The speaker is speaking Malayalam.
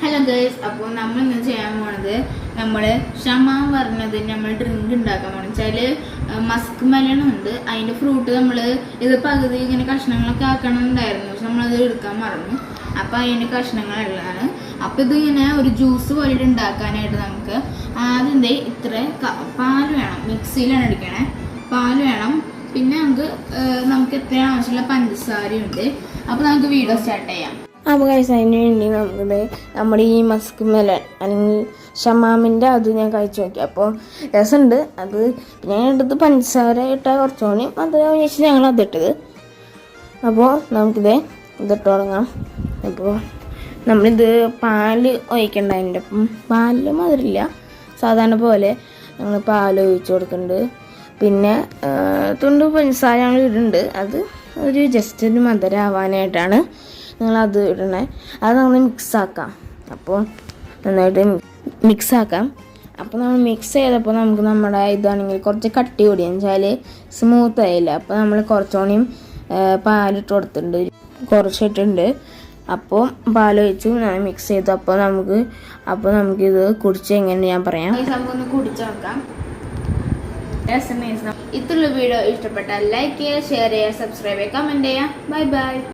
ഹലോ ഗൈസ്, അപ്പോൾ നമ്മൾ ഇന്ന് ചെയ്യാൻ പോണത് നമ്മൾ ഷമാം പറഞ്ഞത് നമ്മൾ ഡ്രിങ്ക് ഉണ്ടാക്കാൻ പോകണം വെച്ചാൽ മസ്ക് മെലൺ ഉണ്ട്. അതിൻ്റെ ഫ്രൂട്ട് നമ്മൾ ഇത് പകുതി ഇങ്ങനെ കഷ്ണങ്ങളൊക്കെ ആക്കണമെന്നുണ്ടായിരുന്നു, പക്ഷെ നമ്മളത് എടുക്കാൻ മറന്നു. അപ്പോൾ അതിൻ്റെ കഷ്ണങ്ങളുള്ളതാണ്. അപ്പോൾ ഇതിങ്ങനെ ഒരു ജ്യൂസ് പോലെ ഉണ്ടാക്കാനായിട്ട് നമുക്ക് ആദ്യം ഇത്ര പാൽ വേണം, മിക്സിയിലാണ് അടിക്കണേ. പാൽ വേണം, പിന്നെ നമുക്ക് എത്രയാണ് ആവശ്യമുള്ള പഞ്ചസാരയുണ്ട്. അപ്പോൾ നമുക്ക് വീഡിയോ സ്റ്റാർട്ട് ചെയ്യാം. അപ്പോൾ കഴിച്ച് അതിന് വേണ്ടി നമുക്കിത് നമ്മുടെ ഈ മസ്ക് മെലൺ അല്ലെങ്കിൽ ഷമാമിൻ്റെ അത് ഞാൻ കഴിച്ചു നോക്കി. അപ്പോൾ രസമുണ്ട്. അത് ഞാൻ എടുത്ത് പഞ്ചസാര ഇട്ടാൽ കുറച്ചുകൂടി മധുരം വെച്ച് ഞങ്ങൾ അതിട്ടത്. അപ്പോൾ ഇതിട്ട് തുടങ്ങാം. അപ്പോൾ നമ്മളിത് പാല് ഒഴിക്കണ്ട. അതിൻ്റെ ഒപ്പം പാലിൽ മധുരമില്ല, സാധാരണ പോലെ ഞങ്ങൾ പാൽ ഒഴിച്ച് കൊടുക്കുന്നുണ്ട്. പിന്നെ തുണ്ട് പഞ്ചസാര ഞങ്ങൾ ഇടുന്നുണ്ട്. അത് ഒരു ജസ്റ്റ് ഒരു മധുരം ആവാനായിട്ടാണ് നിങ്ങളത് ഇടണേ. അത് നമ്മൾ മിക്സാക്കാം. അപ്പോൾ നന്നായിട്ട് മിക്സാക്കാം. അപ്പോൾ നമ്മൾ മിക്സ് ചെയ്തപ്പോൾ നമുക്ക് നമ്മുടെ ഇതാണെങ്കിൽ കുറച്ച് കട്ടി കൂടിയെന്ന് വെച്ചാൽ സ്മൂത്ത് ആയില്ല. അപ്പോൾ നമ്മൾ കുറച്ചുകൂടിയും പാലിട്ട് കൊടുത്തിട്ടുണ്ട്, കുറച്ചിട്ടുണ്ട്. അപ്പോൾ പാലൊഴിച്ചു ഞാൻ മിക്സ് ചെയ്തു. അപ്പോൾ നമുക്കിത് കുടിച്ച് എങ്ങനെ ഞാൻ പറയാം. നമുക്കൊന്ന് കുടിച്ച് നോക്കാം. ഇത്രയുള്ള വീഡിയോ ഇഷ്ടപ്പെട്ടാൽ ലൈക്ക് ചെയ്യുക, ഷെയർ ചെയ്യുക, സബ്സ്ക്രൈബ് ചെയ്യുക, കമൻറ്റ് ചെയ്യുക. Bye bye.